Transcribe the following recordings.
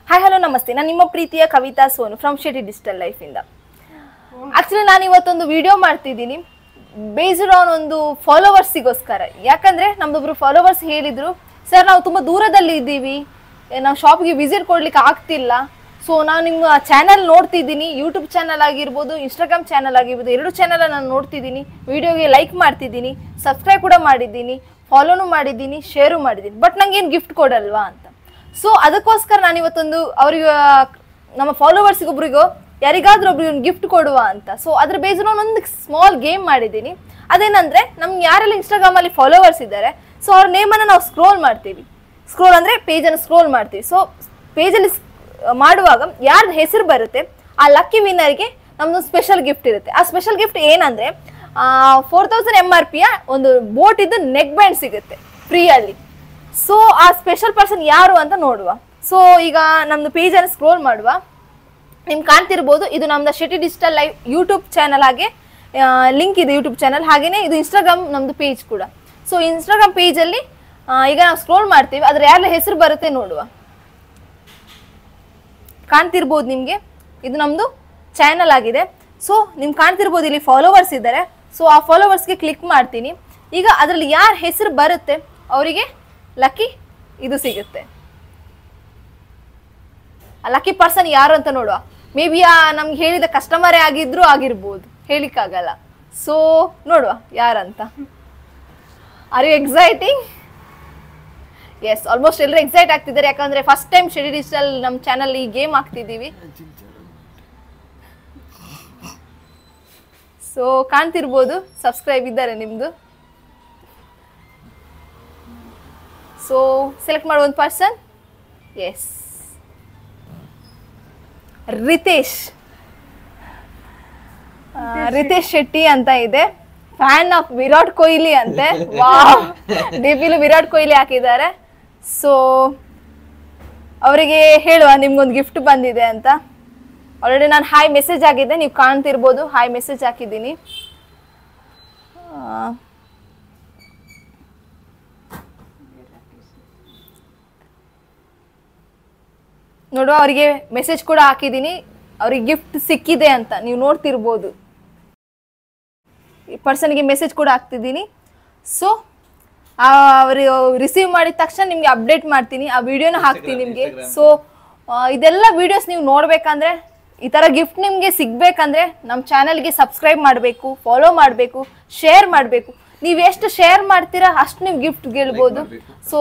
Hi hello ನಮಸ್ತೆ, ನಾನು ನಿಮ್ಮ ಪ್ರೀತಿಯ Kavita Sonu from Shetty digital life ಇಂದ. ಆಕ್ಚುಲಿ ನಾನು ಇವತ್ತೊಂದು ವಿಡಿಯೋ ಮಾಡ್ತಿದ್ದೀನಿ ಬೇಸ್ಡ್ ಆನ್ ಒಂದು ಫಾಲೋವರ್ಸಿಗೋಸ್ಕರ. ಯಾಕಂದ್ರೆ ನಮ್ದೊಬ್ರು ಫಾಲೋವರ್ಸ್ ಹೇಳಿದ್ರು, ಸರ್ ನಾವು ತುಂಬಾ ದೂರದಲ್ಲಿ ಇದ್ದೀವಿ, ನಾವು ಶಾಪ್ಗೆ ವಿಸಿಟ್ ಕೊಡ್ಲಿಕ್ಕೆ ಆಗ್ತಿಲ್ಲ. ಸೊ ನಾನು ನಿಮ್ಮ ಚಾನಲ್ ನೋಡ್ತಿದ್ದೀನಿ, ಯೂಟ್ಯೂಬ್ ಚಾನಲ್ ಆಗಿರ್ಬೋದು, ಇನ್ಸ್ಟಾಗ್ರಾಮ್ ಚಾನಲ್ ಆಗಿರ್ಬೋದು, ಎರಡು ಚಾನಲ್ ನಾನು ನೋಡ್ತಿದ್ದೀನಿ, ವಿಡಿಯೋಗೆ ಲೈಕ್ ಮಾಡ್ತಿದ್ದೀನಿ, ಸಬ್ಸ್ಕ್ರೈಬ್ ಕೂಡ ಮಾಡಿದ್ದೀನಿ, ಫಾಲೋನು ಮಾಡಿದ್ದೀನಿ, ಶೇರು ಮಾಡಿದ್ದೀನಿ. ಬಟ್ ನಂಗೇನು ಗಿಫ್ಟ್ ಕೊಡಲ್ವಾ ಅಂತ. ಸೊ ಅದಕ್ಕೋಸ್ಕರ ನಾನು ಇವತ್ತೊಂದು ಅವ್ರಿಗೆ ನಮ್ಮ ಫಾಲೋವರ್ಸಿಗೊಬ್ರಿಗೂ ಯಾರಿಗಾದ್ರೂ ಒಬ್ರಿಗೆ ಒಂದು ಗಿಫ್ಟ್ ಕೊಡುವ ಅಂತ. ಸೊ ಅದ್ರ ಬೇಸ್ಡ್ ಒಂದು ಸ್ಮಾಲ್ ಗೇಮ್ ಮಾಡಿದ್ದೀನಿ. ಅದೇನಂದ್ರೆ ನಮ್ಗೆ ಯಾರೆಲ್ಲ ಇನ್ಸ್ಟಾಗ್ರಾಮ್ ಅಲ್ಲಿ ಫಾಲೋವರ್ಸ್ ಇದ್ದಾರೆ, ಸೊ ಅವ್ರ ನೇಮನ್ನು ನಾವು ಸ್ಕ್ರೋಲ್ ಮಾಡ್ತೀವಿ. ಸ್ಕ್ರೋಲ್ ಅಂದ್ರೆ ಪೇಜನ್ನು ಸ್ಕ್ರೋಲ್ ಮಾಡ್ತೀವಿ. ಸೊ ಪೇಜಲ್ಲಿ ಮಾಡುವಾಗ ಯಾರ್ದು ಹೆಸರು ಬರುತ್ತೆ ಆ ಲಕ್ಕಿ ವಿನ್ನರ್ಗೆ ನಮ್ದು ಸ್ಪೆಷಲ್ ಗಿಫ್ಟ್ ಇರುತ್ತೆ. ಆ ಸ್ಪೆಷಲ್ ಗಿಫ್ಟ್ ಏನಂದ್ರೆ 4000 MRP ಒಂದು ಬೋಟ್ ಇದ್ದು ನೆಕ್ ಬ್ಯಾಂಡ್ ಸಿಗುತ್ತೆ ಫ್ರೀಯಲ್ಲಿ. ಸೊ ಆ ಸ್ಪೆಷಲ್ ಪರ್ಸನ್ ಯಾರು ಅಂತ ನೋಡುವ. ಸೊ ಈಗ ನಮ್ದು ಪೇಜನ್ನು ಸ್ಕ್ರೋಲ್ ಮಾಡುವ. ನಿಮ್ಗೆ ಕಾಣ್ತಿರ್ಬೋದು, ಇದು ನಮ್ದು Shetty digital live YouTube channel, ಹಾಗೆ ಲಿಂಕ್ ಇದೆ ಯೂಟ್ಯೂಬ್ ಚಾನಲ್, ಹಾಗೇನೆ ಇದು ಇನ್ಸ್ಟಾಗ್ರಾಮ್ ನಮ್ದು ಪೇಜ್ ಕೂಡ. ಸೊ ಇನ್ಸ್ಟಾಗ್ರಾಮ್ ಪೇಜಲ್ಲಿ ಈಗ ನಾವು ಸ್ಕ್ರೋಲ್ ಮಾಡ್ತೀವಿ, ಅದ್ರ ಯಾರ ಹೆಸರು ಬರುತ್ತೆ ನೋಡುವ. ಕಾಣ್ತಿರ್ಬೋದು ನಿಮಗೆ, ಇದು ನಮ್ದು ಚಾನಲ್ ಆಗಿದೆ. ಸೊ ನಿಮ್ಗೆ ಕಾಣ್ತಿರ್ಬೋದು ಇಲ್ಲಿ ಫಾಲೋವರ್ಸ್ ಇದ್ದಾರೆ. ಸೊ ಆ ಫಾಲೋವರ್ಸ್ಗೆ ಕ್ಲಿಕ್ ಮಾಡ್ತೀನಿ. ಈಗ ಅದರಲ್ಲಿ ಯಾರ ಹೆಸರು ಬರುತ್ತೆ ಅವರಿಗೆ ಲಕ್ಕಿ ಇದು ಸಿಗುತ್ತೆ. ಆ ಲಕ್ಕಿ ಪರ್ಸನ್ ಯಾರು ಅಂತ ನೋಡುವ. ಮೇ ಬಿ ನಮ್ಗೆ ಹೇಳಿದ ಕಸ್ಟಮರೇ ಆಗಿರ್ಬೋದು, ಹೇಳಿಕ್ಕಾಗಲ್ಲ. ಸೊ ನೋಡುವ ಯಾರಂತ. Are you exciting? Yes, almost ಎಲ್ಲರೂ ಎಕ್ಸೈಟ್ ಆಗ್ತಿದ್ದಾರೆ, ಯಾಕಂದ್ರೆ ಫಸ್ಟ್ ಟೈಮ್ ಶೆಟ್ಟಿ ಡಿಜಿಟಲ್ ನಮ್ಮ ಚಾನಲ್ ಈ ಗೇಮ್ ಆಗ್ತಿದ್ದೀವಿ. ಸೊ ಕಾಣ್ತಿರ್ಬೋದು ಸಬ್ಸ್ಕ್ರೈಬ್ ಇದ್ದಾರೆ ನಿಮ್ದು. ಸೊ ಸೆಲೆಕ್ಟ್ ಮಾಡುವ ಒಂದು ಪರ್ಸನ್. ಎಸ್, ರಿತೇಶ್ ಶೆಟ್ಟಿ ಅಂತ ಇದೆ. ಫ್ಯಾನ್ ಆಫ್ ವಿರಾಟ್ ಕೊಹ್ಲಿ ಅಂತೆ. ವಾವ್, ಡಿಪಿಲು ವಿರಾಟ್ ಕೊಹ್ಲಿ ಹಾಕಿದ್ದಾರೆ. ಸೊ ಅವರಿಗೆ ಹೇಳುವ ನಿಮ್ಗೊಂದು ಗಿಫ್ಟ್ ಬಂದಿದೆ ಅಂತ. ಆಲ್ರೆಡಿ ನಾನು ಹಾಯ್ ಮೆಸೇಜ್ ಹಾಕಿದ್ದೆ, ನೀವು ಕಾಣ್ತಿರ್ಬೋದು, ಹಾಯ್ ಮೆಸೇಜ್ ಹಾಕಿದ್ದೀನಿ. ನೋಡುವ, ಅವರಿಗೆ ಮೆಸೇಜ್ ಕೂಡ ಹಾಕಿದ್ದೀನಿ, ಅವ್ರಿಗೆ ಗಿಫ್ಟ್ ಸಿಕ್ಕಿದೆ ಅಂತ ನೀವು ನೋಡ್ತಿರ್ಬೋದು. ಈ ಪರ್ಸನ್ಗೆ ಮೆಸೇಜ್ ಕೂಡ ಹಾಕ್ತಿದ್ದೀನಿ. ಸೊ ಅವರು ರಿಸೀವ್ ಮಾಡಿದ ತಕ್ಷಣ ನಿಮ್ಗೆ ಅಪ್ಡೇಟ್ ಮಾಡ್ತೀನಿ, ಆ ವಿಡಿಯೋನ ಹಾಕ್ತೀನಿ ನಿಮಗೆ. ಸೊ ಇದೆಲ್ಲ ವಿಡಿಯೋಸ್ ನೀವು ನೋಡ್ಬೇಕಂದ್ರೆ, ಈ ಥರ ಗಿಫ್ಟ್ ನಿಮಗೆ ಸಿಗ್ಬೇಕಂದ್ರೆ ನಮ್ಮ ಚಾನಲ್ಗೆ ಸಬ್ಸ್ಕ್ರೈಬ್ ಮಾಡಬೇಕು, ಫಾಲೋ ಮಾಡಬೇಕು, ಶೇರ್ ಮಾಡಬೇಕು. ನೀವು ಎಷ್ಟು ಶೇರ್ ಮಾಡ್ತೀರಾ ಅಷ್ಟು ನೀವು ಗಿಫ್ಟ್ ಗೆಲ್ಬೋದು. ಸೊ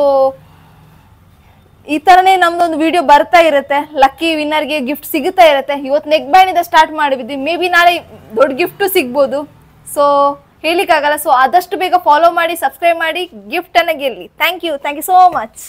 ಈ ಥರನೇ ನಮ್ದೊಂದು ವಿಡಿಯೋ ಬರ್ತಾ ಇರುತ್ತೆ, ಲಕ್ಕಿ ವಿನ್ನರ್ಗೆ ಗಿಫ್ಟ್ ಸಿಗುತ್ತಾ ಇರುತ್ತೆ. ಇವತ್ತು ನೆಕ್ ಬ್ಯಾಂಡ್ ಇಂದ ಸ್ಟಾರ್ಟ್ ಮಾಡಿದ್ವಿ, ಮೇ ಬಿ ನಾಳೆ ದೊಡ್ಡ ಗಿಫ್ಟು ಸಿಗ್ಬೋದು. ಸೊ ಹೇಳಿಕ್ಕಾಗಲ್ಲ. ಸೊ ಆದಷ್ಟು ಬೇಗ ಫಾಲೋ ಮಾಡಿ, ಸಬ್ಸ್ಕ್ರೈಬ್ ಮಾಡಿ, ಗಿಫ್ಟನ್ನು ಗೆಲ್ಲಿ. Thank you so much.